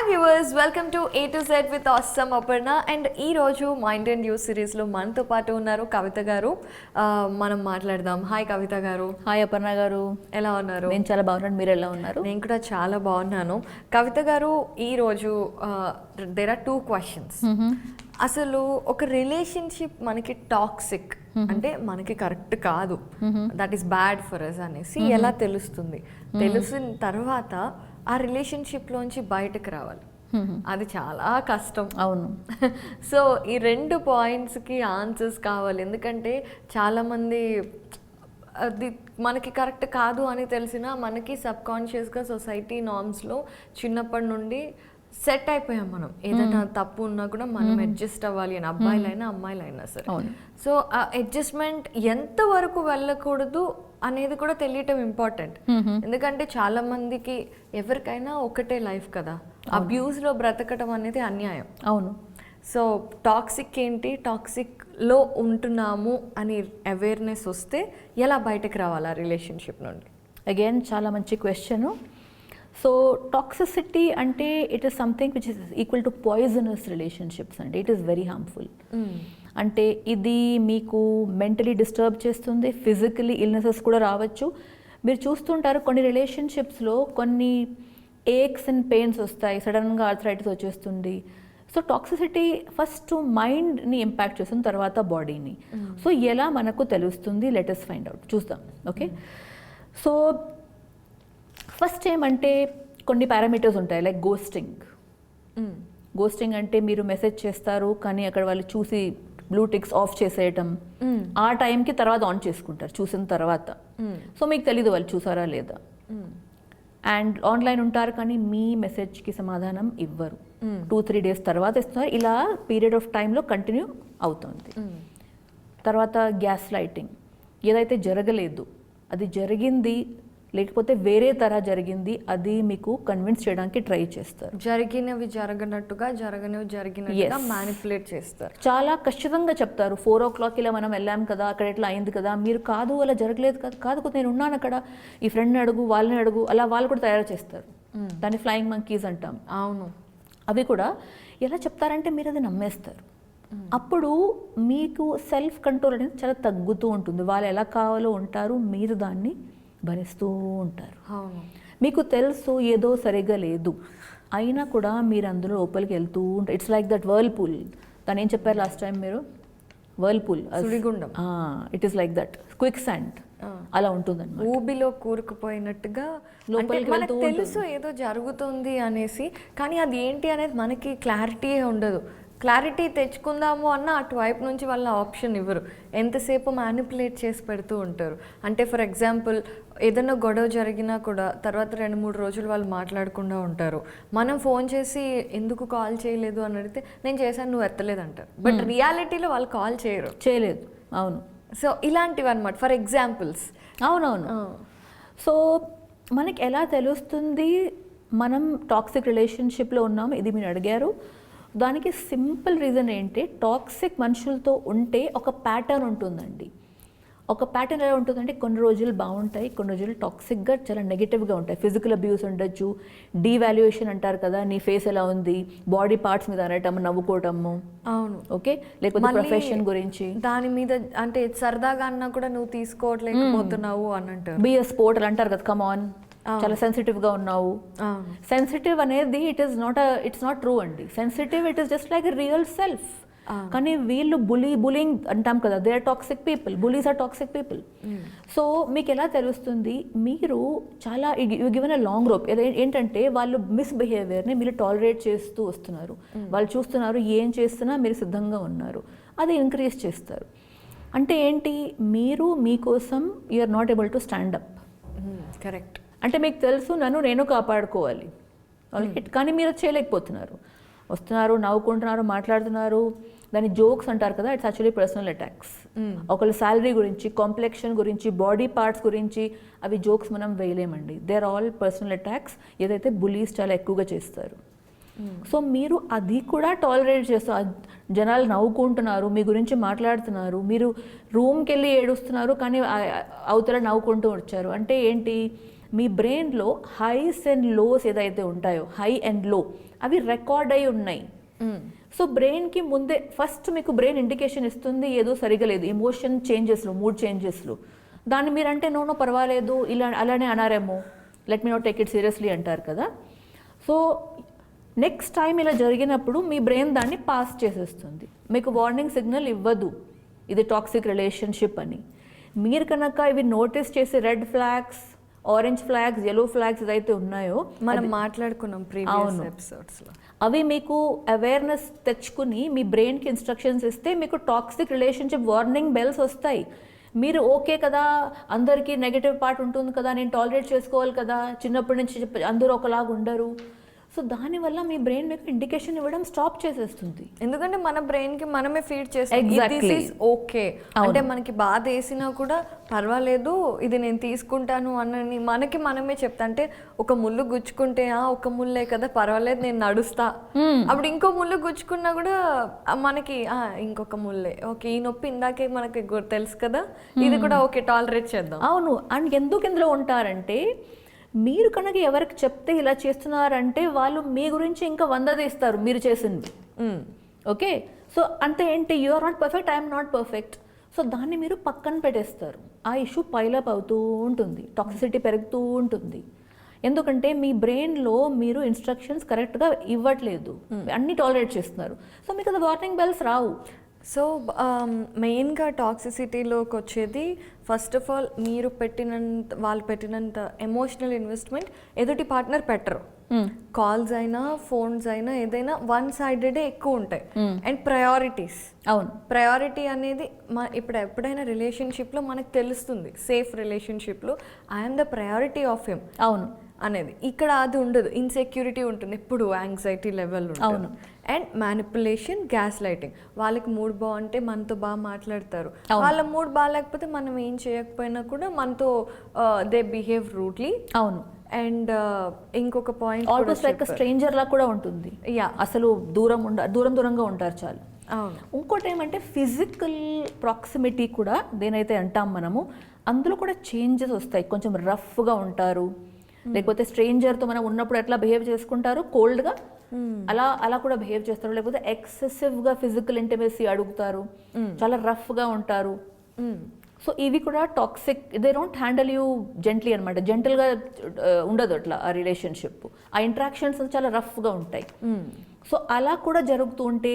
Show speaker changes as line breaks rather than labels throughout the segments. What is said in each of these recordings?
Hi viewers, welcome to A to Z with awesome Aparna. And ఈరోజు mind and news సిరీస్లో మనతో పాటు ఉన్నారు కవిత గారు. మనం మాట్లాడదాం. హాయ్ కవిత గారు.
హాయ్ అపర్ణ గారు,
ఎలా ఉన్నారు?
నేను చాలా బాగున్నాను, మీరు ఎలా ఉన్నారు?
నేను కూడా చాలా బాగున్నాను. కవిత గారు, ఈరోజు దేర్ ఆర్ 2 questions. అసలు ఒక రిలేషన్షిప్ మనకి టాక్సిక్ అంటే మనకి కరెక్ట్ కాదు, that is bad for us అనేసి ఎలా తెలుస్తుంది? తెలిసిన తర్వాత ఆ రిలేషన్షిప్లోంచి బయటకు రావాలి, అది చాలా కష్టం.
అవును.
సో ఈ 2 పాయింట్స్కి ఆన్సర్స్ కావాలి. ఎందుకంటే చాలామంది అది మనకి కరెక్ట్ కాదు అని తెలిసినా మనకి సబ్కాన్షియస్గా సొసైటీ నార్మ్స్లో చిన్నప్పటి నుండి సెట్ అయిపోయాం. మనం ఏదైనా తప్పు ఉన్నా కూడా మనం అడ్జస్ట్ అవ్వాలి అని, అబ్బాయిలైనా అమ్మాయిలైనా సరే. సో ఆ అడ్జస్ట్మెంట్ ఎంతవరకు వెళ్ళకూడదు అనేది కూడా తెలియటం ఇంపార్టెంట్. ఎందుకంటే చాలా మందికి ఎవరికైనా ఒకటే లైఫ్ కదా, అబ్యూస్లో బ్రతకటం అనేది అన్యాయం.
అవును.
సో టాక్సిక్ ఏంటి, టాక్సిక్లో ఉంటున్నాము అని అవేర్నెస్ వస్తే ఎలా బయటకు రావాలి ఆ రిలేషన్షిప్ నుండి?
అగైన్ చాలా మంచి క్వశ్చను. సో టాక్సిసిటీ అంటే it is something which is equal to poisonous relationships అండి. It is very harmful. అంటే ఇది మీకు మెంటలీ డిస్టర్బ్ చేస్తుంది, ఫిజికలీ ఇల్నెసెస్ కూడా రావచ్చు. మీరు చూస్తుంటారు కొన్ని రిలేషన్షిప్స్లో కొన్ని ఏక్స్ అండ్ పెయిన్స్ వస్తాయి, సడన్గా ఆర్థరైటిస్ వచ్చేస్తుంది. సో టాక్సిసిటీ ఫస్ట్ మైండ్ని ఇంపాక్ట్ చేస్తుంది, తర్వాత బాడీని. సో ఎలా మనకు తెలుస్తుంది? లెట్ us ఫైండ్ అవుట్, చూద్దాం. ఓకే, సో ఫస్ట్ ఏమంటే కొన్ని పారామీటర్స్ ఉంటాయి, లైక్ గోస్టింగ్. గోస్టింగ్ అంటే మీరు మెసేజ్ చేస్తారు కానీ అక్కడ వాళ్ళు చూసి బ్లూ టిక్స్ ఆఫ్ చేసేయటం, ఆ టైంకి తర్వాత ఆన్ చేసుకుంటారు చూసిన తర్వాత. సో మీకు తెలీదు వాళ్ళు చూసారా లేదా. అండ్ ఆన్లైన్ ఉంటారు కానీ మీ మెసేజ్కి సమాధానం ఇవ్వరు, 2-3 days తర్వాత ఇస్తున్నారు. ఇలా పీరియడ్ ఆఫ్ టైంలో కంటిన్యూ అవుతుంది. తర్వాత గ్యాస్ లైటింగ్, ఏదైతే జరగలేదు అది జరిగింది, లేకపోతే వేరే తరహా జరిగింది, అది మీకు కన్విన్స్ చేయడానికి ట్రై చేస్తారు.
జరిగినవి జరగనట్టుగా, జరగనివి జరిగినట్టుగా మ్యానిపులేట్ చేస్తారు.
చాలా ఖచ్చితంగా చెప్తారు. 4 o'clock ఇలా మనం వెళ్ళాం కదా, అక్కడ ఎట్లా అయింది కదా, మీరు కాదు అలా జరగలేదు కదా, కాదు నేను ఉన్నాను అక్కడ, ఈ ఫ్రెండ్ని అడుగు, వాళ్ళని అడుగు, అలా వాళ్ళు కూడా తయారు చేస్తారు. దాన్ని ఫ్లయింగ్ మంకీస్ అంటాం.
అవును.
అవి కూడా ఎలా చెప్తారంటే మీరు అది నమ్మేస్తారు. అప్పుడు మీకు సెల్ఫ్ కంట్రోల్ అనేది చాలా తగ్గుతూ ఉంటుంది. వాళ్ళు ఎలా కావాలో ఉంటారు, మీరు దాన్ని భరిస్తూ ఉంటారు. మీకు తెలుసు ఏదో సరిగ్గా లేదు, అయినా కూడా మీరు అందులో లోపలికి వెళ్తూ ఉంటారు. It's like that whirlpool. దాన్ని ఏం చెప్పారు లాస్ట్ టైం మీరు? వర్ల్పూల్,
సుడిగుండం.
It is like that, quicksand అలా ఉంటుందన్నమాట.
ఊబిలో కూరుకుపోయినట్టుగా లోపలికి మనకు తెలుసు ఏదో జరుగుతుంది అనేసి, కానీ అది ఏంటి అనేది మనకి క్లారిటీ ఉండదు. క్లారిటీ తెచ్చుకుందాము అన్న అటువైపు నుంచి వాళ్ళ ఆప్షన్ ఇవ్వరు, ఎంతసేపు మ్యానిపులేట్ చేసి పెడుతూ ఉంటారు. అంటే ఫర్ ఎగ్జాంపుల్ ఏదైనా గొడవ జరిగినా కూడా తర్వాత 2-3 రోజులు వాళ్ళు మాట్లాడకుండా ఉంటారు. మనం ఫోన్ చేసి ఎందుకు కాల్ చేయలేదు అని అడిగితే నేను చేశాను, నువ్వు ఎత్తలేదు అంటారు. బట్ రియాలిటీలో వాళ్ళు కాల్ చేయలేదు.
అవును.
సో ఇలాంటివి అనమాట ఫర్ ఎగ్జాంపుల్స్.
అవునవును. సో మనకి ఎలా తెలుస్తుంది మనం టాక్సిక్ రిలేషన్షిప్లో ఉన్నాము? ఇది మీరు అడిగారు. దానికి సింపుల్ రీజన్ ఏంటి, టాక్సిక్ మనుషులతో ఉంటే ఒక ప్యాటర్న్ ఉంటుందండి. ఒక ప్యాటర్న్ ఎలా ఉంటుందంటే కొన్ని రోజులు బాగుంటాయి, కొన్ని రోజులు టాక్సిక్గా చాలా నెగిటివ్గా ఉంటాయి. ఫిజికల్ అబ్యూస్ ఉండొచ్చు, డీవాల్యుయేషన్ అంటారు కదా, నీ ఫేస్ ఎలా ఉంది, బాడీ పార్ట్స్ మీద అనటం, నవ్వుకోవటము.
అవును.
ఓకే, లేకపోతే ప్రొఫెషన్ గురించి
దాని మీద అంటే సరదాగా అన్నా కూడా నువ్వు తీసుకోవట్లేకపోతున్నావు అని అంటారు.
బీ ఎ స్పోర్ట్ అని అంటారు కదా, కమ్ ఆన్, చాలా సెన్సిటివ్గా ఉన్నావు. సెన్సిటివ్ అనేది ఇట్స్ నాట్ ట్రూ అండి. Sensitive it is just like real self. కానీ వీళ్ళు బులింగ్ అంటాం కదా, they are toxic people, bullies are toxic people. So మీకు ఎలా తెలుస్తుంది? మీరు చాలా you given a long rope. ఏంటంటే వాళ్ళు మిస్బిహేవియర్ని మీరు టాలరేట్ చేస్తూ వస్తున్నారు, వాళ్ళు చూస్తున్నారు ఏం చేస్తున్నా మీరు సిద్ధంగా ఉన్నారు, అది ఇంక్రీజ్ చేస్తారు. అంటే ఏంటి, మీరు మీకోసం you're not able to stand up.
Correct.
అంటే మీకు తెలుసు నేను కాపాడుకోవాలి, కానీ మీరు చేయలేకపోతున్నారు. వస్తున్నారు, నవ్వుకుంటున్నారు, మాట్లాడుతున్నారు, దాన్ని జోక్స్ అంటారు కదా, ఇట్స్ యాక్చువల్లీ పర్సనల్ అటాక్స్. ఒకళ్ళ శాలరీ గురించి, కాంప్లెక్షన్ గురించి, బాడీ పార్ట్స్ గురించి అవి జోక్స్ మనం వేయలేమండి. They are all personal attacks, ఏదైతే బులీస్ చాలా ఎక్కువగా చేస్తారు. సో మీరు అది కూడా టాలరేట్ చేస్తారు. జనాలు నవ్వుకుంటున్నారు, మీ గురించి మాట్లాడుతున్నారు, మీరు రూమ్కి వెళ్ళి ఏడుస్తున్నారు కానీ అవతల నవ్వుకుంటూ వచ్చారు. అంటే ఏంటి, మీ బ్రెయిన్లో హైస్ అండ్ లోస్ ఏదైతే ఉంటాయో, హై అండ్ లో, అవి రికార్డ్ అయి ఉన్నాయి. సో బ్రెయిన్కి ముందే ఫస్ట్ మీకు బ్రెయిన్ ఇండికేషన్ ఇస్తుంది ఏదో సరిగా లేదు, ఎమోషన్ చేంజెస్లో, మూడ్ చేంజెస్లో. దాన్ని మీరంటే నో పర్వాలేదు ఇలా అలానే అనారేమో, let me not take it seriously అంటారు కదా. సో నెక్స్ట్ టైం ఇలా జరిగినప్పుడు మీ బ్రెయిన్ దాన్ని పాస్ చేసేస్తుంది, మీకు వార్నింగ్ సిగ్నల్ ఇవ్వదు ఇది టాక్సిక్ రిలేషన్షిప్ అని. మీరు కనుక ఇవి నోటీస్ చేసి red flags, orange flags, yellow flags ఏదైతే ఉన్నాయో
మనం మాట్లాడుకున్నాం ప్రీవియస్ ఎపిసోడ్స్లో,
అవి మీకు అవేర్నెస్ తెచ్చుకుని మీ బ్రెయిన్కి ఇన్స్ట్రక్షన్స్ ఇస్తే మీకు టాక్సిక్ రిలేషన్షిప్ వార్నింగ్ బెల్స్ వస్తాయి. మీరు ఓకే కదా, అందరికీ నెగటివ్ పార్ట్ ఉంటుంది కదా, నేను టాలరేట్ చేసుకోవాలి కదా, చిన్నప్పటి నుంచి అందరూ ఒకలాగా ఉండరు. సో దానివల్ల మీ బ్రెయిన్ మీకు ఇండికేషన్ ఇవ్వడం స్టాప్ చేసేస్తుంది.
ఎందుకంటే మన బ్రెయిన్ కి మనమే ఫీడ్ చేస్తాం ఓకే అంటే మనకి బాధ వేసినా కూడా పర్వాలేదు ఇది నేను తీసుకుంటాను అని మనకి మనమే చెప్తా. అంటే ఒక ముళ్ళు గుచ్చుకుంటే ఒక ముళ్ళే కదా పర్వాలేదు నేను నడుస్తా, అప్పుడు ఇంకో ముళ్ళు గుచ్చుకున్నా కూడా మనకి ఇంకొక ముళ్ళే, ఓకే ఈ నొప్పి ఇందాకే మనకి తెలుసు కదా, ఇది కూడా ఓకే టాలరేట్ చేద్దాం.
అవును. అండ్ ఎందుకు ఇందులో ఉంటారంటే మీరు కనుక ఎవరికి చెప్తే ఇలా చేస్తున్నారంటే వాళ్ళు మీ గురించి ఇంకా 100 తీస్తారు మీరు చేసింది. ఓకే, సో అంతే ఏంటి, you are not perfect, I'm not perfect. So దాన్ని మీరు పక్కన పెట్టేస్తారు. ఆ ఇష్యూ పైలప్ అవుతూ ఉంటుంది, టాక్సిసిటీ పెరుగుతూ ఉంటుంది. ఎందుకంటే మీ బ్రెయిన్లో మీరు ఇన్స్ట్రక్షన్స్ కరెక్ట్గా ఇవ్వట్లేదు, అన్నీ టాలరేట్ చేస్తున్నారు. సో మీకు అది వార్నింగ్ బెల్స్ రావు.
సో మెయిన్గా టాక్సిసిటీలోకి వచ్చేది ఫస్ట్ ఆఫ్ ఆల్ మీరు వాళ్ళు పెట్టినంత ఎమోషనల్ ఇన్వెస్ట్మెంట్ ఎదుటి పార్ట్నర్ పెట్టరు. కాల్స్ అయినా ఫోన్స్ అయినా ఏదైనా వన్ సైడెడే ఎక్కువ ఉంటాయి. అండ్ ప్రయారిటీస్,
అవును,
ప్రయారిటీ అనేది ఇప్పుడు ఎప్పుడైనా రిలేషన్షిప్లో మనకు తెలుస్తుంది, సేఫ్ రిలేషన్షిప్లో I'm the priority of him,
అవును
అనేది. ఇక్కడ అది ఉండదు, ఇన్సెక్యూరిటీ ఉంటుంది, ఎప్పుడు యాంగ్జైటీ లెవెల్ ఉంటుంది. And manipulation, gas lighting. వాళ్ళకి మూడ్ బాగుంటే మనతో బాగా మాట్లాడతారు, వాళ్ళ మూడ్ బాగాలేకపోతే మనం ఏం చేయకపోయినా కూడా మనతో దే బిహేవ్ రూడ్లీ.
అవును.
అండ్ ఇంకొక పాయింట్
ఆల్మోస్ట్ లైక్ స్ట్రేంజర్ లా కూడా ఉంటుంది. అసలు దూరంగా ఉంటారు చాలు.
అవును.
ఇంకోటి ఏమంటే ఫిజికల్ ప్రాక్సిమిటీ కూడా దేనైతే అంటాం మనము, అందులో కూడా చేంజెస్ వస్తాయి. కొంచెం రఫ్గా ఉంటారు, లేకపోతే స్ట్రేంజర్తో మనం ఉన్నప్పుడు ఎట్లా బిహేవ్ చేసుకుంటారు, కోల్డ్గా అలా కూడా బిహేవ్ చేస్తారు. లేకపోతే ఎక్సెసివ్గా ఫిజికల్ ఇంటిమేసీ అడుగుతారు, చాలా రఫ్గా ఉంటారు. సో ఇవి కూడా toxic, they don't handle you gently అనమాట. జెంటల్గా ఉండదు అట్లా ఆ రిలేషన్షిప్. ఆ ఇంట్రాక్షన్స్ చాలా రఫ్గా ఉంటాయి. సో అలా కూడా జరుగుతూ ఉంటే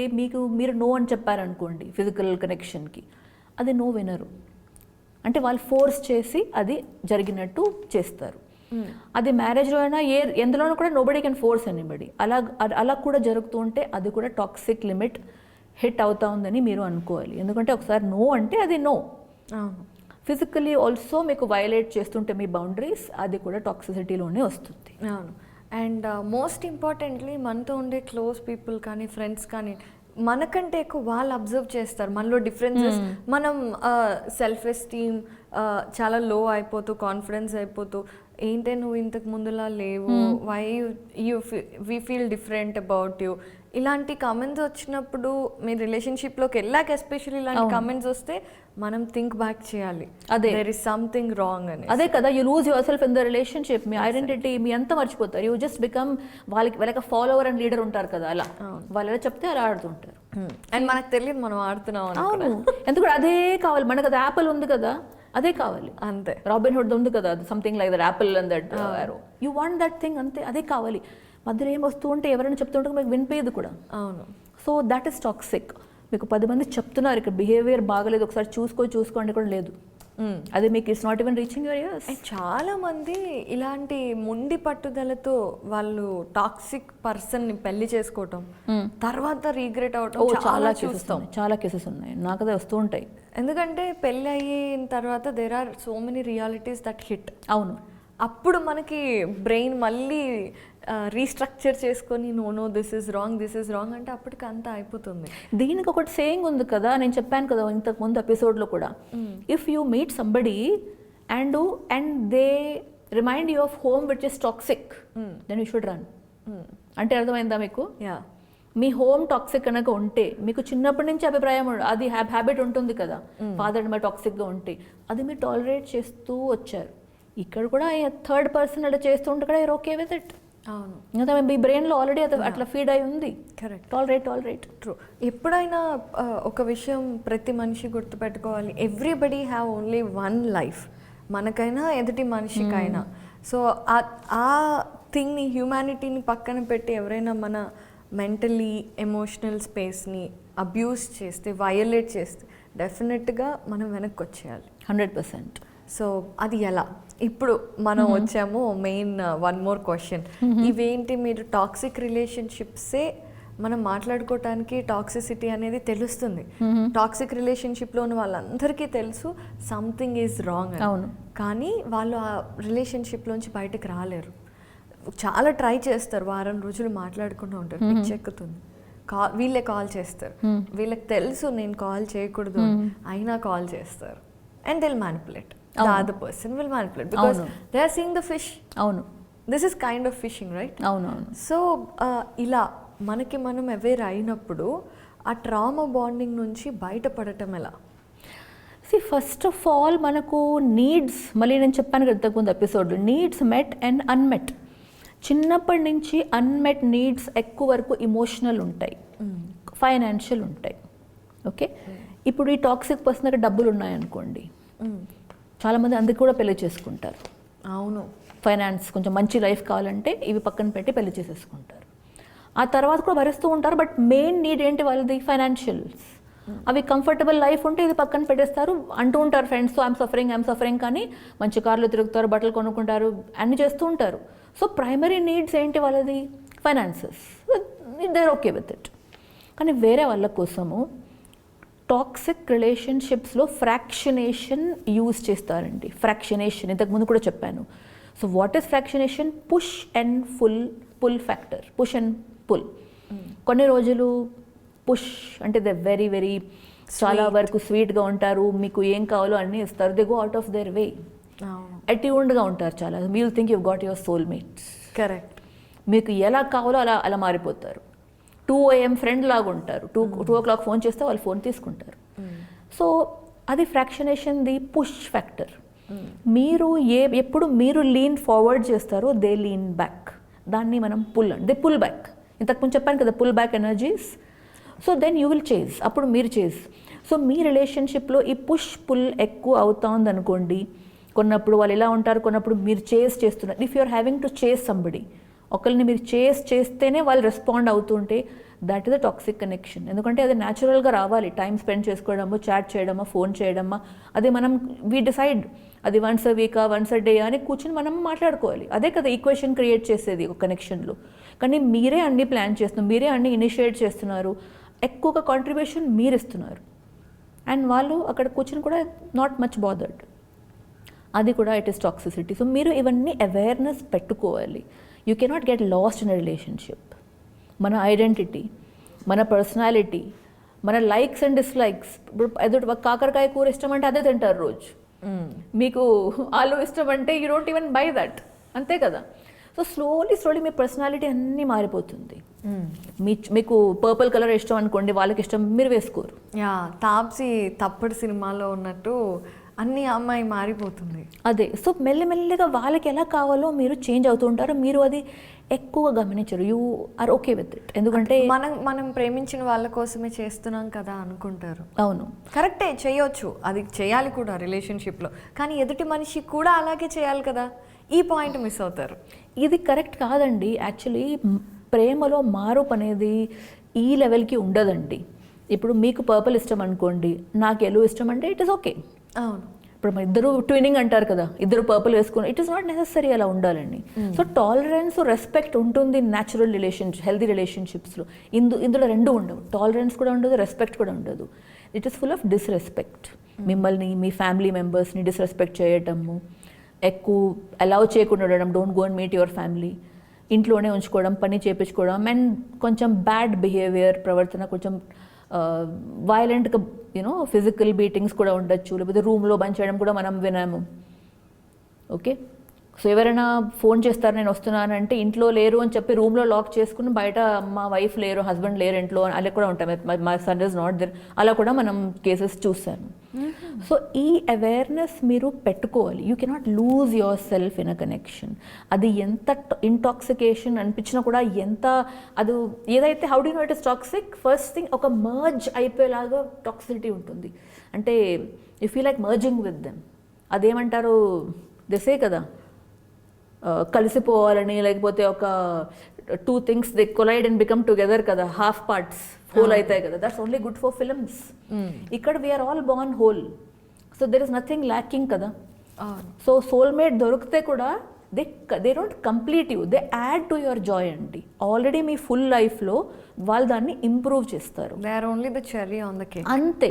మీరు నో అని చెప్పారనుకోండి ఫిజికల్ కనెక్షన్కి, అది నో వినరు. అంటే వాళ్ళు ఫోర్స్ చేసి అది జరిగినట్టు చేస్తారు. అది మ్యారేజ్లో అయినా ఎందులోనూ కూడా నోబడీ కెన్ ఫోర్స్ ఎనీబడి. అలా కూడా జరుగుతూ ఉంటే అది కూడా టాక్సిక్ లిమిట్ హిట్ అవుతా ఉందని మీరు అనుకోవాలి. ఎందుకంటే ఒకసారి నో అంటే అది నో. ఫిజికలీ ఆల్సో మీకు వయలేట్ చేస్తుంటే మీ బౌండరీస్, అది కూడా టాక్సిసిటీలోనే వస్తుంది.
అవును. అండ్ మోస్ట్ ఇంపార్టెంట్లీ మనతో ఉండే క్లోజ్ పీపుల్ కానీ ఫ్రెండ్స్ కానీ మనకంటే ఎక్కువ వాళ్ళు అబ్జర్వ్ చేస్తారు మనలో డిఫరెన్సెస్. మనం సెల్ఫ్ ఎస్టీమ్ చాలా లో అయిపోతూ, కాన్ఫిడెన్స్ అయిపోతూ, ఏంటే నువ్వు ఇంతకు ముందులా లేవు, why we feel different about you, ఇలాంటి కామెంట్స్ వచ్చినప్పుడు మీ రిలేషన్షిప్లోకి వెళ్ళాక ఎస్పెషల్లీ ఇలాంటి కామెంట్స్ వస్తే మనం థింక్ బ్యాక్ చేయాలి, అదే దేర్ ఇస్ సంథింగ్ రాంగ్ అని.
అదే కదా, you lose your self in the relationship. మీ ఐడెంటిటీ మీ అంతా మర్చిపోతారు. యూ జస్ట్ బికమ్ వాళ్ళకి ఫాలోవర్ అండ్ లీడర్ ఉంటారు కదా, అలా వాళ్ళు ఎలా చెప్తే అలా ఆడుతుంటారు.
అండ్ మనకు తెలియదు మనం ఆడుతున్నాం.
అవును, ఎందుకంటే అదే కావాలి మనకు. అది యాపిల్ ఉంది కదా, అదే కావాలి
అంతే.
రాబిన్ హుడ్ ఉంది కదా, something like that, Apple and that ఆరో, యూ వాంట్ దట్ థింగ్, అంతే, అదే కావాలి. మధ్యలో ఏం వస్తూ ఉంటే ఎవరైనా చెప్తుంటే మీకు వినిపోయేది కూడా.
అవును.
So that is toxic. మీకు 10 మంది చెప్తున్నారు ఇక్కడ బిహేవియర్ బాగలేదు, ఒకసారి చూసుకోండి కూడా లేదు, అది మీకు it's not even reaching your years.
చాలా మంది ఇలాంటి మొండి పట్టుదలతో వాళ్ళు టాక్సిక్ పర్సన్ ని పెళ్లి చేసుకోవటం, తర్వాత రీగ్రెట్ అవటం
చాలా కేసెస్ ఉన్నాయి, నాకు అదే వస్తూ ఉంటాయి.
ఎందుకంటే పెళ్ళి అయిన తర్వాత there are so many realities that hit.
అవును,
అప్పుడు మనకి బ్రెయిన్ మళ్ళీ రీస్ట్రక్చర్ చేసుకొని నో దిస్ ఇస్ రాంగ్ అంటే అప్పటికి అంతా అయిపోతుంది.
దీనికి ఒకటి సేయింగ్ ఉంది కదా, నేను చెప్పాను కదా ఇంతకు ముందు ఎపిసోడ్లో కూడా, if you meet somebody and they remind you of home which is toxic, then you should run. అంటే అర్థమైందా మీకు? మీ హోమ్ టాక్సిక్ కనుక ఉంటే, మీకు చిన్నప్పటి నుంచి అభిప్రాయం అది హ్యాబిట్ ఉంటుంది కదా, ఫాదర్ అండ్ మదర్ టాక్సిక్గా ఉంటే, అది మీరు టాలరేట్ చేస్తూ వచ్చారు, ఇక్కడ కూడా థర్డ్ పర్సన్ అలా చేస్తుంటే కూడా you're okay with it.
అవును,
ఇంకా మీ బ్రెయిన్లో ఆల్రెడీ అది అట్లా ఫీడ్ అయి ఉంది.
కరెక్ట్.
టాలరేట్.
ట్రూ. ఎప్పుడైనా ఒక విషయం ప్రతి మనిషి గుర్తుపెట్టుకోవాలి, everybody have only one life, మనకైనా ఎదుటి మనిషికైనా. సో ఆ థింగ్ని, హ్యూమానిటీని పక్కన పెట్టి ఎవరైనా మన మెంటలీ ఎమోషనల్ స్పేస్ని అబ్యూస్ చేస్తే, వయలేట్ చేస్తే డెఫినెట్గా మనం వెనక్కి వచ్చేయాలి
100%.
సో అది ఎలా? ఇప్పుడు మనం వచ్చాము మెయిన్ వన్ మోర్ క్వశ్చన్. ఇవేంటి, మీరు టాక్సిక్ రిలేషన్షిప్సే మనం మాట్లాడుకోవటానికి టాక్సిసిటీ అనేది తెలుస్తుంది. టాక్సిక్ రిలేషన్షిప్లో ఉన్న వాళ్ళందరికీ తెలుసు సంథింగ్ ఈజ్ రాంగ్ అని.
అవును.
కానీ వాళ్ళు ఆ రిలేషన్షిప్లోంచి బయటకు రాలేరు. చాలా ట్రై చేస్తారు, వారం రోజులు మాట్లాడుకుంటూ ఉంటారు, పిచ్చెక్కుతుంది, వీళ్ళే కాల్ చేస్తారు, వీళ్ళకి తెలుసు నేను కాల్ చేయకూడదు అయినా కాల్ చేస్తారు. And they'll manipulate, the other person will manipulate because they are seeing the fish.
అవును,
this is kind of fishing, right?
అవును.
సో ఇలా మనకి మనం అవేర్ అయినప్పుడు ఆ ట్రామా బాండింగ్ నుంచి బయటపడటం ఎలా?
ఫస్ట్ ఆఫ్ ఆల్ మనకు నీడ్స్, మళ్ళీ నేను చెప్పాను కదా ఇంతకుముందు ఎపిసోడ్లో, నీడ్స్ మెట్ అండ్ అన్మెట్. చిన్నప్పటి నుంచి అన్మెట్ నీడ్స్ ఎక్కువ వరకు ఇమోషనల్ ఉంటాయి, ఫైనాన్షియల్ ఉంటాయి. ఓకే, ఇప్పుడు ఈ టాక్సిక్ పర్సన్ దగ్గర డబ్బులు ఉన్నాయనుకోండి, చాలామంది అందుకు కూడా పెళ్లి చేసుకుంటారు.
అవును,
ఫైనాన్స్ కొంచెం మంచి లైఫ్ కావాలంటే ఇవి పక్కన పెట్టి పెళ్లి చేసేసుకుంటారు. ఆ తర్వాత కూడా భరిస్తూ ఉంటారు, బట్ మెయిన్ నీడ్ ఏంటి వాళ్ళది? ఫైనాన్షియల్స్. అవి కంఫర్టబుల్ లైఫ్ ఉంటే ఇది పక్కన పెట్టేస్తారు. అంటూ ఉంటారు ఫ్రెండ్స్తో, ఐఎమ్ సఫరింగ్, కానీ మంచి కార్లు తిరుగుతారు, బట్టలు కొనుక్కుంటారు, అన్నీ చేస్తూ ఉంటారు. సో ప్రైమరీ నీడ్స్ ఏంటి వాళ్ళది? Finances. They're okay with it. కానీ వేరే వాళ్ళ కోసము టాక్సిక్ రిలేషన్షిప్స్లో ఫ్రాక్షనేషన్ యూజ్ చేస్తారండి. ఫ్రాక్షనేషన్ ఇంతకుముందు కూడా చెప్పాను. So what is fractionation? Push and pull factor. Push and pull. కొన్ని రోజులు పుష్ అంటే దే వెరీ వెరీ చాలా వరకు స్వీట్గా ఉంటారు, మీకు ఏం కావాలో అన్నీ ఇస్తారు. They go out of their way, అట్యూన్డ్గా ఉంటారు చాలా. We'll think you got your soulmates.
Correct.
మీకు ఎలా కావాలో అలా మారిపోతారు. 2 AM ఫ్రెండ్ లాగా ఉంటారు. 2 o'clock ఫోన్ చేస్తే వాళ్ళు ఫోన్ తీసుకుంటారు. సో అది ఫ్రాక్షనేషన్, ది పుష్ ఫ్యాక్టర్. మీరు ఎప్పుడు మీరు లీన్ ఫార్వర్డ్ చేస్తారో దే లీన్ బ్యాక్. దాన్ని మనం పుల్ అండి, దే పుల్ బ్యాక్. ఇంతకుముందు చెప్పాను కదా, pull back energies. So then you will chase, అప్పుడు మీరు చేజ్. సో మీ రిలేషన్షిప్లో ఈ పుష్ పుల్ ఎక్కువ అవుతుంది అనుకోండి. కొన్నప్పుడు వాళ్ళు ఎలా ఉంటారు, కొన్నప్పుడు మీరు చేస్తున్నారు. If you are having to chase somebody, ఒకరిని మీరు చేస్తేనే వాళ్ళు రెస్పాండ్ అవుతుంటే that is the toxic connection. ఎందుకంటే అది న్యాచురల్గా రావాలి. టైం స్పెండ్ చేసుకోవడము, చాట్ చేయడమా, ఫోన్ చేయడమా, అది మనం వీ డిసైడ్. అది వన్స్ అ వీకా, వన్స్ అ డే అని కూర్చొని మనం మాట్లాడుకోవాలి. అదే కదా ఈక్వేషన్ క్రియేట్ చేసేది ఒక కనెక్షన్లో. కానీ మీరే అన్ని ప్లాన్ చేస్తున్నారు, మీరే అన్ని ఇనిషియేట్ చేస్తున్నారు, ఎక్కువగా కాంట్రిబ్యూషన్ మీరు ఇస్తున్నారు. అండ్ వాళ్ళు అక్కడ కూర్చొని కూడా నాట్ మచ్ బాదర్డ్. అది కూడా ఇట్ ఈస్ టాక్సిసిటీ. సో మీరు ఇవన్నీ అవేర్నెస్ పెట్టుకోవాలి. You cannot get lost in a relationship. మన ఐడెంటిటీ, మన పర్సనాలిటీ, మన లైక్స్ అండ్ డిస్లైక్స్. ఇప్పుడు ఎదుటి కాకరకాయ కూర ఇష్టం అంటే అదే తింటారు రోజు. మీకు ఆలు ఇష్టం అంటే you don't even by that, అంతే కదా. సో స్లోలీ మీ పర్సనాలిటీ అన్నీ మారిపోతుంది. మీకు పర్పుల్ కలర్ ఇష్టం అనుకోండి, వాళ్ళకి ఇష్టం మీరు వేసుకోరు.
యా, తాప్సీ తప్పటి సినిమాలో ఉన్నట్టు అన్ని అమ్మాయి మారిపోతుంది.
అదే. సో మెల్లిమెల్లిగా వాళ్ళకి ఎలా కావాలో మీరు చేంజ్ అవుతూ ఉంటారు. మీరు అది ఎక్కువ గమనించరు. You are okay with it. ఎందుకంటే
మనం ప్రేమించిన వాళ్ళ కోసమే చేస్తున్నాం కదా అనుకుంటారు.
అవును,
కరెక్టే, చేయొచ్చు, అది చేయాలి కూడా రిలేషన్షిప్లో. కానీ ఎదుటి మనిషి కూడా అలాగే చేయాలి కదా, ఈ పాయింట్ మిస్ అవుతారు.
ఇది కరెక్ట్ కాదండి. యాక్చువల్లీ ప్రేమలో మార్పు అనేది ఈ లెవెల్కి ఉండదండి. ఇప్పుడు మీకు పర్పుల్ ఇష్టం అనుకోండి, నాకు ఎల్లో ఇష్టం అంటే ఇట్ ఈస్ ఓకే.
అవును.
ఇప్పుడు మన ఇద్దరు ట్విన్నింగ్ అంటారు కదా, ఇద్దరు పర్పుల్ వేసుకుని, ఇట్ ఈస్ నాట్ నెసెసరీ అలా ఉండాలండి. సో టాలరెన్స్, రెస్పెక్ట్ ఉంటుంది న్యాచురల్ హెల్తీ రిలేషన్షిప్స్లో. ఇందులో రెండు ఉండవు. టాలరెన్స్ కూడా ఉండదు, రెస్పెక్ట్ కూడా ఉండదు. It is full of disrespect. మిమ్మల్ని, మీ ఫ్యామిలీ మెంబర్స్ని డిస్రెస్పెక్ట్ చేయటము, ఎక్కువ అలౌ చేయకుండా ఉండడం, don't go and meet your family, ఇంట్లోనే ఉంచుకోవడం, పని చేయించుకోవడం, అండ్ కొంచెం బ్యాడ్ బిహేవియర్, ప్రవర్తన కొంచెం వైలెంట్గా, ఫిజికల్ బీటింగ్స్ కూడా ఉండొచ్చు, లేకపోతే రూమ్లో బంద్ చేయడం కూడా మనం వినాము. ఓకే, సో ఎవరైనా ఫోన్ చేస్తారు నేను వస్తున్నానంటే ఇంట్లో లేరు అని చెప్పి రూమ్లో లాక్ చేసుకుని బయట మా వైఫ్ లేరు, హస్బెండ్ లేరు ఇంట్లో అలా కూడా ఉంటాయి. My son is not there, అలా కూడా మనం కేసెస్ చూసాను. సో ఈ అవేర్నెస్ మీరు పెట్టుకోవాలి. You cannot lose your self in a connection. అది ఎంత ఇంటాక్సికేషన్ అనిపించినా కూడా, ఎంత అది ఏదైతే how do know it is toxic, first thing ఒక మర్జ్ అయిపోయేలాగా టాక్సిసిటీ ఉంటుంది. అంటే you feel like merging with them. అదేమంటారు దిసే కదా, కలిసిపోవాలని, లేకపోతే ఒక 2 things they collide and become together కదా, హాఫ్ పార్ట్స్ హోల్ అవుతాయి కదా. That's only good for films. ఇక్కడ we are all born whole, so there is nothing lacking కదా. సో సోల్మేట్ దొరికితే కూడా they don't complete you, they add to your joy అండి. Already మీ full లైఫ్లో వాళ్ళు దాన్ని ఇంప్రూవ్ చేస్తారు.
They are only the cherry on the cake.
అంతే.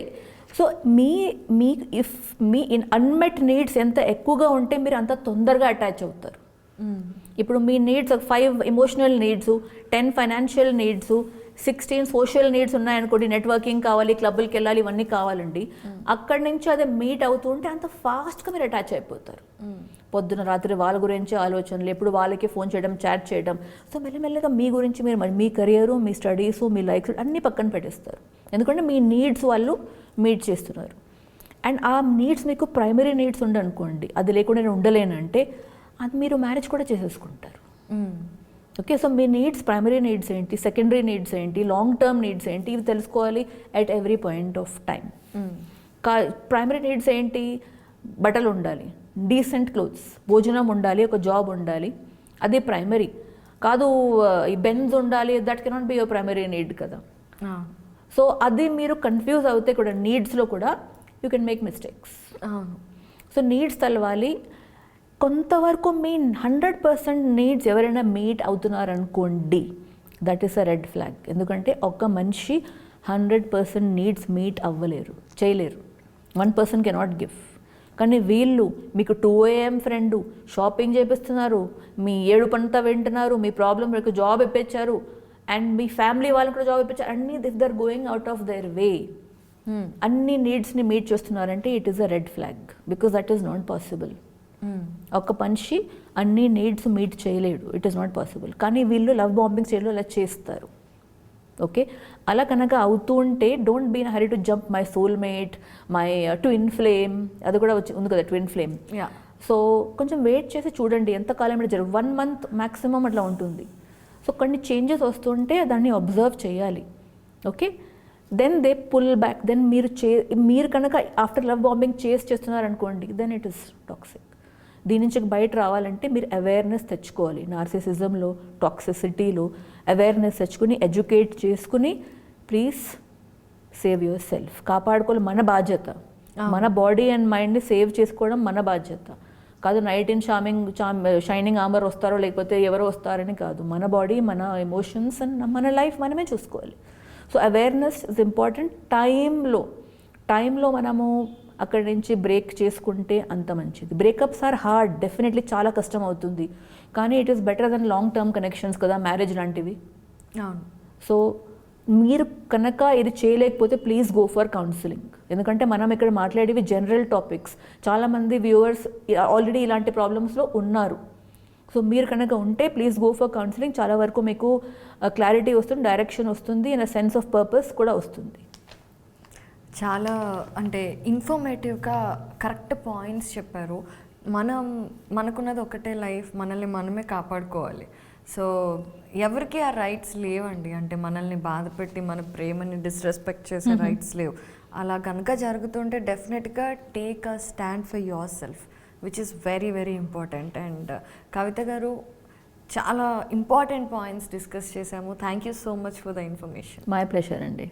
సో మీ అన్మెట్ నీడ్స్ ఎంత ఎక్కువగా ఉంటే మీరు అంత తొందరగా అటాచ్ అవుతారు. ఇప్పుడు మీ needs 5 emotional needs, 10 financial needs, 16 social needs ఉన్నాయనుకోండి, నెట్వర్కింగ్ కావాలి, క్లబ్లకి వెళ్ళాలి, ఇవన్నీ కావాలండి. అక్కడి నుంచి అదే మీట్ అవుతూ ఉంటే అంత ఫాస్ట్గా మీరు అటాచ్ అయిపోతారు. పొద్దున రాత్రి వాళ్ళ గురించి ఆలోచనలు, ఎప్పుడు వాళ్ళకి ఫోన్ చేయడం, చాట్ చేయడం. సో మెల్లమెల్లగా మీ గురించి మీరు మీ కెరియరు, మీ స్టడీస్, మీ లైఫ్ అన్నీ పక్కన పెట్టేస్తారు. ఎందుకంటే మీ నీడ్స్ వాళ్ళు మీట్ చేస్తున్నారు. అండ్ ఆ నీడ్స్ మీకు ప్రైమరీ నీడ్స్ ఉండనుకోండి, అది లేకుండా నేను ఉండలేనంటే అది మీరు మ్యారేజ్ కూడా చేసేసుకుంటారు. ఓకే, సో మీ నీడ్స్, ప్రైమరీ నీడ్స్ ఏంటి, సెకండరీ నీడ్స్ ఏంటి, లాంగ్ టర్మ్ నీడ్స్ ఏంటి, ఇవి తెలుసుకోవాలి at every point of time. Primary needs ఏంటి? బట్టలు ఉండాలి, డీసెంట్ క్లోత్స్, భోజనం ఉండాలి, ఒక జాబ్ ఉండాలి, అది ప్రైమరీ కాదు. ఈ బెన్స్ ఉండాలి, that cannot be your primary need కదా. సో అది మీరు కన్ఫ్యూజ్ అవుతే కూడా నీడ్స్లో కూడా you can make mistakes. So needs తెలవాలి. కొంతవరకు మీ 100% నీడ్స్ ఎవరైనా మీట్ అవుతున్నారనుకోండి, that is a red flag. ఎందుకంటే ఒక మనిషి 100% నీడ్స్ మీట్ అవ్వలేరు, చేయలేరు. 1% కెనాట్ గివ్. కానీ వీళ్ళు మీకు 2 AM ఫ్రెండు, షాపింగ్ చేపిస్తున్నారు, మీ ఏడుపంతా వింటున్నారు, మీ ప్రాబ్లం మీకు జాబ్ ఇప్పించారు, అండ్ మీ ఫ్యామిలీ వాళ్ళకి కూడా జాబ్ ఇప్పించారు, అన్నీ this they're going out of their way. అన్ని నీడ్స్ని మీట్ చేస్తున్నారంటే it is a red flag, because that is not possible. ఒక మనిషి అన్ని నీడ్స్ మీట్ చేయలేడు, ఇట్ ఈస్ నాట్ పాసిబుల్. కానీ వీళ్ళు లవ్ బాంబింగ్ చేయడం అలా చేస్తారు. ఓకే, అలా కనుక అవుతూ ఉంటే don't be in hurry to jump my soulmate, my twin flame, అది కూడా ఉంది కదా ట్విన్ ఫ్లేమ్. సో కొంచెం వెయిట్ చేసి చూడండి ఎంతకాలం అంటే జరుగు 1 month మ్యాక్సిమం అట్లా ఉంటుంది. సో కొన్ని చేంజెస్ వస్తుంటే దాన్ని అబ్జర్వ్ చేయాలి. Okay, then they pull back. Then మీరు కనుక ఆఫ్టర్ లవ్ బాంబింగ్ చేస్తున్నారనుకోండి, దెన్ ఇట్ ఈస్ టాక్సిక్. దీని నుంచి బయట రావాలంటే మీరు అవేర్నెస్ తెచ్చుకోవాలి. నార్సిసిజంలో, టాక్సిసిటీలో అవేర్నెస్ తెచ్చుకుని, ఎడ్యుకేట్ చేసుకుని, ప్లీజ్ సేవ్ యువర్ సెల్ఫ్. కాపాడుకోవాలి, మన బాధ్యత. మన బాడీ అండ్ మైండ్ని సేవ్ చేసుకోవడం మన బాధ్యత కాదు. నైట్ ఇన్ షైనింగ్ ఆర్మర్ వస్తారో లేకపోతే ఎవరో వస్తారని కాదు. మన బాడీ, మన ఎమోషన్స్ అండ్ మన లైఫ్ మనమే చూసుకోవాలి. So awareness is important. టైంలో మనము అక్కడి నుంచి బ్రేక్ చేసుకుంటే అంత మంచిది. బ్రేకప్స్ ఆర్ హార్డ్, డెఫినెట్లీ చాలా కష్టం అవుతుంది. కానీ it is better than long term connections కదా, మ్యారేజ్ లాంటివి. సో మీరు కనుక ఇది చేయలేకపోతే ప్లీజ్ గో ఫర్ కౌన్సిలింగ్. ఎందుకంటే మనం ఇక్కడ మాట్లాడేవి జనరల్ టాపిక్స్. చాలామంది వ్యూవర్స్ ఆల్రెడీ ఇలాంటి ప్రాబ్లమ్స్లో ఉన్నారు. సో మీరు కనుక ఉంటే ప్లీజ్ గో ఫర్ కౌన్సిలింగ్. చాలా వరకు మీకు క్లారిటీ వస్తుంది, డైరెక్షన్ వస్తుంది, అండ్ సెన్స్ ఆఫ్ పర్పస్ కూడా వస్తుంది.
చాలా అంటే ఇన్ఫర్మేటివ్గా కరెక్ట్ పాయింట్స్ చెప్పారు. మనకున్నది ఒకటే లైఫ్, మనల్ని మనమే కాపాడుకోవాలి. సో ఎవరికి ఆ రైట్స్ లేవండి. అంటే మనల్ని బాధ పెట్టి మన ప్రేమని డిస్రెస్పెక్ట్ చేసే రైట్స్ లేవు. అలా కనుక జరుగుతుంటే డెఫినెట్గా take a stand for your self, which is very very important. And Kavitha గారు, చాలా ఇంపార్టెంట్ పాయింట్స్ డిస్కస్ చేశాము. Thank you so much for the information.
My pleasure అండి.